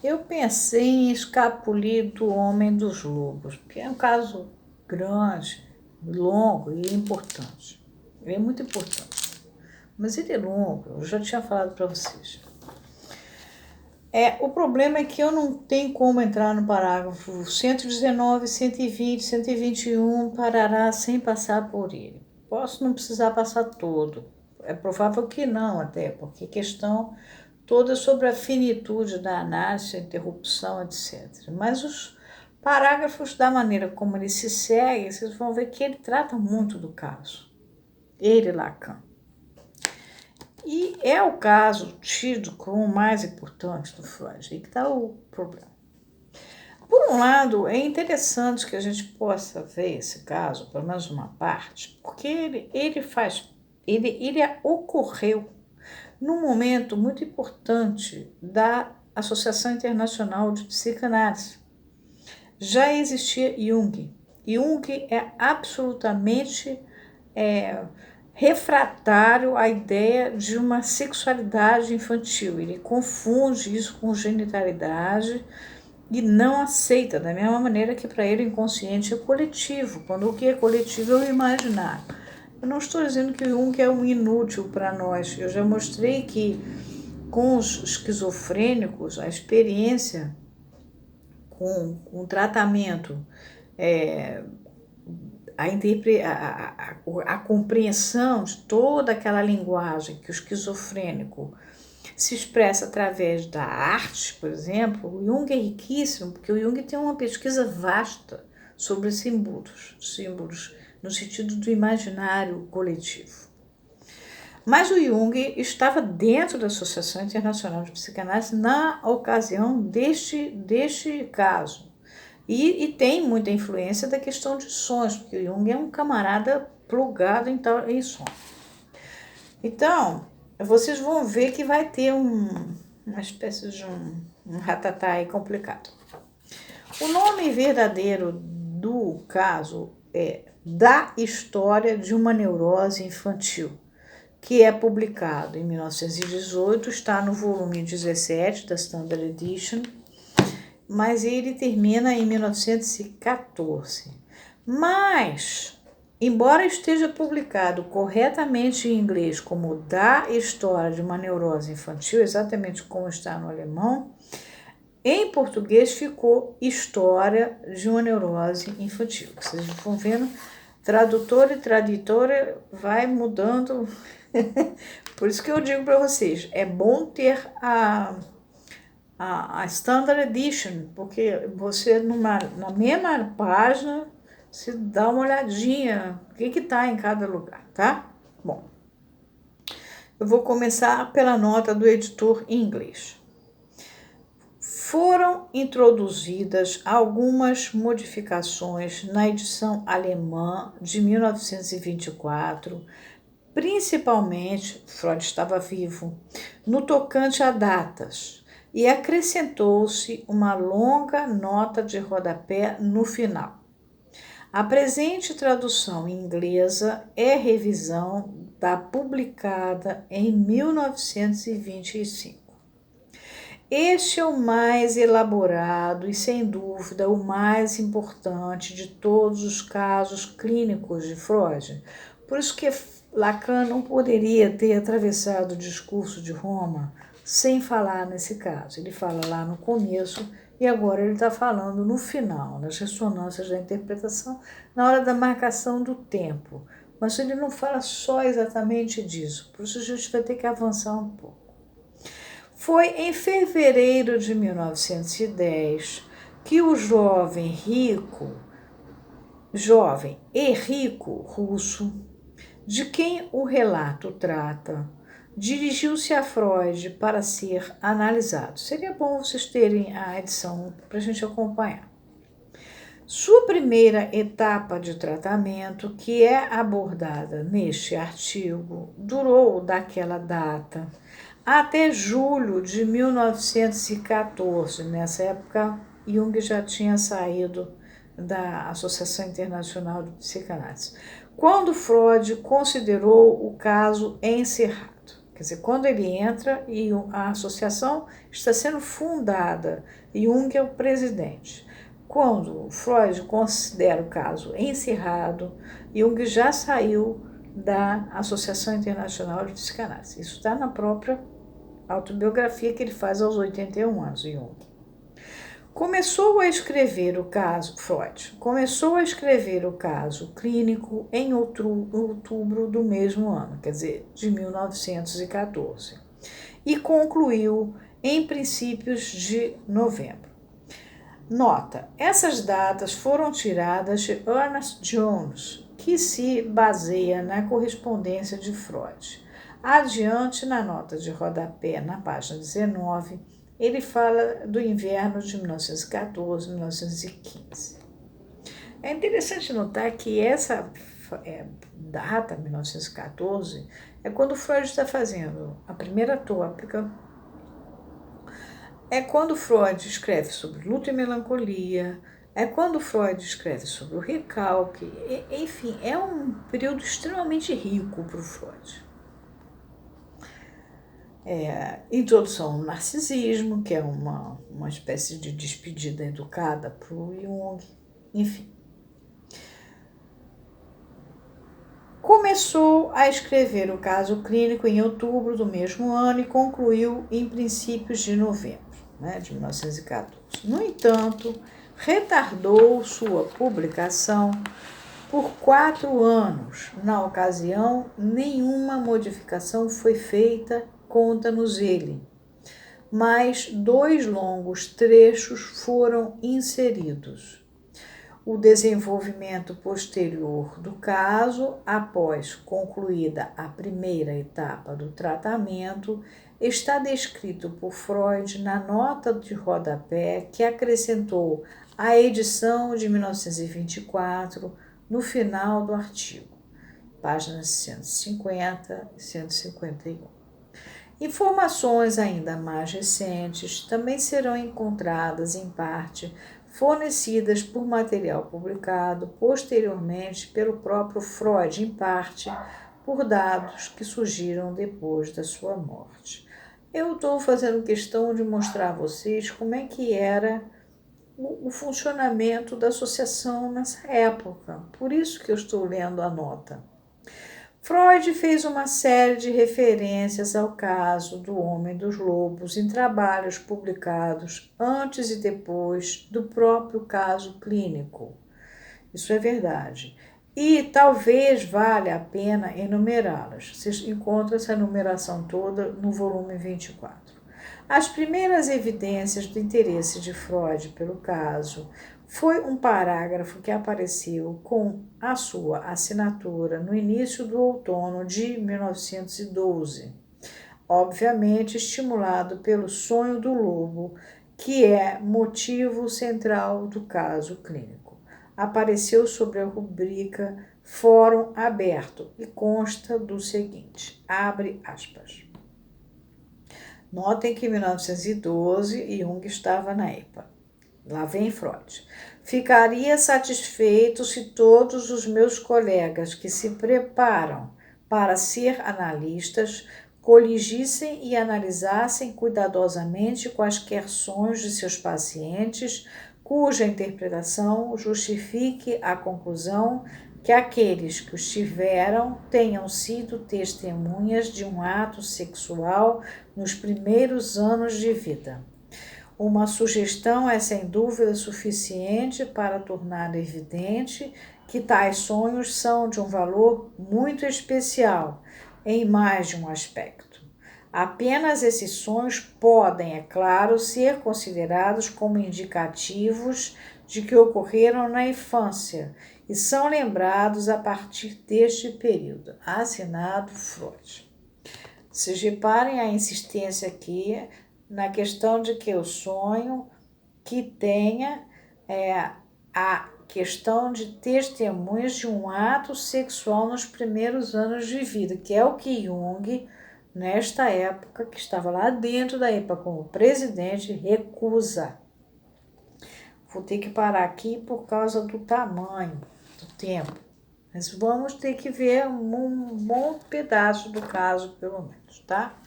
Eu pensei em Escapulir do Homem dos Lobos, que é um caso grande, longo e importante. Ele é muito importante, mas ele é longo, eu já tinha falado para vocês. O problema é que eu não tenho como entrar no parágrafo 119, 120, 121, parará sem passar por ele. Posso não precisar passar todo. É provável que não, até, porque questão toda sobre a finitude da análise, a interrupção, etc. Mas os parágrafos, da maneira como ele se segue, vocês vão ver que ele trata muito do caso. Ele, Lacan. E é o caso tido como o mais importante do Freud. Aí que está o problema. Por um lado, é interessante que a gente possa ver esse caso, pelo menos uma parte, porque ele ocorreu num momento muito importante da Associação Internacional de Psicanálise. Já existia Jung. Jung é absolutamente refratário à ideia de uma sexualidade infantil. Ele confunde isso com genitalidade e não aceita, da mesma maneira que para ele o inconsciente é coletivo, quando o que é coletivo é o imaginário. Eu não estou dizendo que o Jung é um inútil para nós, eu já mostrei que com os esquizofrênicos a experiência com o tratamento, a compreensão de toda aquela linguagem que o esquizofrênico se expressa através da arte, por exemplo. O Jung é riquíssimo, porque o Jung tem uma pesquisa vasta sobre símbolos no sentido do imaginário coletivo. Mas o Jung estava dentro da Associação Internacional de Psicanálise na ocasião deste caso. E tem muita influência da questão de sonhos, porque o Jung é um camarada plugado em sonho. Então, vocês vão ver que vai ter uma espécie de um ratatá aí complicado. O nome verdadeiro do caso é Da História de uma Neurose Infantil, que é publicado em 1918, está no volume 17 da Standard Edition, mas ele termina em 1914. Mas, embora esteja publicado corretamente em inglês como Da História de uma Neurose Infantil, exatamente como está no alemão, em português ficou História de uma Neurose Infantil. Vocês vão vendo, tradutor e traditora vai mudando. Por isso que eu digo para vocês, é bom ter a Standard Edition, porque você na mesma página se dá uma olhadinha o que está em cada lugar, tá? Bom, eu vou começar pela nota do editor em inglês. Foram introduzidas algumas modificações na edição alemã de 1924, principalmente, Freud estava vivo, no tocante a datas, e acrescentou-se uma longa nota de rodapé no final. A presente tradução inglesa é revisão da publicada em 1925. Este é o mais elaborado e, sem dúvida, o mais importante de todos os casos clínicos de Freud. Por isso que Lacan não poderia ter atravessado o discurso de Roma sem falar nesse caso. Ele fala lá no começo e agora ele está falando no final, nas ressonâncias da interpretação, na hora da marcação do tempo. Mas ele não fala só exatamente disso, por isso a gente vai ter que avançar um pouco. Foi em fevereiro de 1910 que o jovem e rico russo, de quem o relato trata, dirigiu-se a Freud para ser analisado. Seria bom vocês terem a edição para a gente acompanhar. Sua primeira etapa de tratamento, que é abordada neste artigo, durou daquela data até julho de 1914. Nessa época, Jung já tinha saído da Associação Internacional de Psicanálise, quando Freud considerou o caso encerrado. Quer dizer, quando ele entra e a associação está sendo fundada, Jung é o presidente. Quando Freud considera o caso encerrado, Jung já saiu da Associação Internacional de Psicanálise. Isso está na própria autobiografia que ele faz aos 81 anos, Jung. Freud começou a escrever o caso clínico em outubro do mesmo ano, quer dizer, de 1914, e concluiu em princípios de novembro. Nota, essas datas foram tiradas de Ernest Jones, que se baseia na correspondência de Freud. Adiante, na nota de rodapé, na página 19, ele fala do inverno de 1914, 1915. É interessante notar que essa data, 1914, é quando Freud está fazendo a primeira tópica, é quando Freud escreve sobre luto e melancolia, é quando Freud escreve sobre o recalque, enfim, é um período extremamente rico para o Freud. Introdução ao narcisismo, que é uma espécie de despedida educada para o Jung, enfim. Começou a escrever o caso clínico em outubro do mesmo ano e concluiu em princípios de novembro, de 1914. No entanto, retardou sua publicação por 4 anos. Na ocasião, nenhuma modificação foi feita, conta-nos ele, mas 2 longos trechos foram inseridos. O desenvolvimento posterior do caso, após concluída a primeira etapa do tratamento, está descrito por Freud na nota de rodapé que acrescentou à edição de 1924 no final do artigo, páginas 150 e 151. Informações ainda mais recentes também serão encontradas, em parte, fornecidas por material publicado posteriormente pelo próprio Freud, em parte, por dados que surgiram depois da sua morte. Eu estou fazendo questão de mostrar a vocês como é que era o funcionamento da associação nessa época, por isso que eu estou lendo a nota. Freud fez uma série de referências ao caso do Homem dos Lobos em trabalhos publicados antes e depois do próprio caso clínico. Isso é verdade. E talvez valha a pena enumerá-las. Você encontra essa enumeração toda no volume 24. As primeiras evidências do interesse de Freud pelo caso foi um parágrafo que apareceu com a sua assinatura no início do outono de 1912, obviamente estimulado pelo sonho do lobo, que é motivo central do caso clínico. Apareceu sobre a rubrica Fórum Aberto e consta do seguinte, abre aspas. Notem que em 1912 Jung estava na EPA. Lá vem Freud. Ficaria satisfeito se todos os meus colegas que se preparam para ser analistas coligissem e analisassem cuidadosamente quaisquer sonhos de seus pacientes, cuja interpretação justifique a conclusão que aqueles que os tiveram tenham sido testemunhas de um ato sexual nos primeiros anos de vida. Uma sugestão é sem dúvida suficiente para tornar evidente que tais sonhos são de um valor muito especial, em mais de um aspecto. Apenas esses sonhos podem, é claro, ser considerados como indicativos de que ocorreram na infância e são lembrados a partir deste período. Assinado Freud. Vocês reparem a insistência aqui na questão de que o sonho que tenha a questão de testemunhas de um ato sexual nos primeiros anos de vida, que é o que Jung, nesta época, que estava lá dentro da EPA como presidente, recusa. Vou ter que parar aqui por causa do tamanho, do tempo. Mas vamos ter que ver um bom pedaço do caso, pelo menos, tá?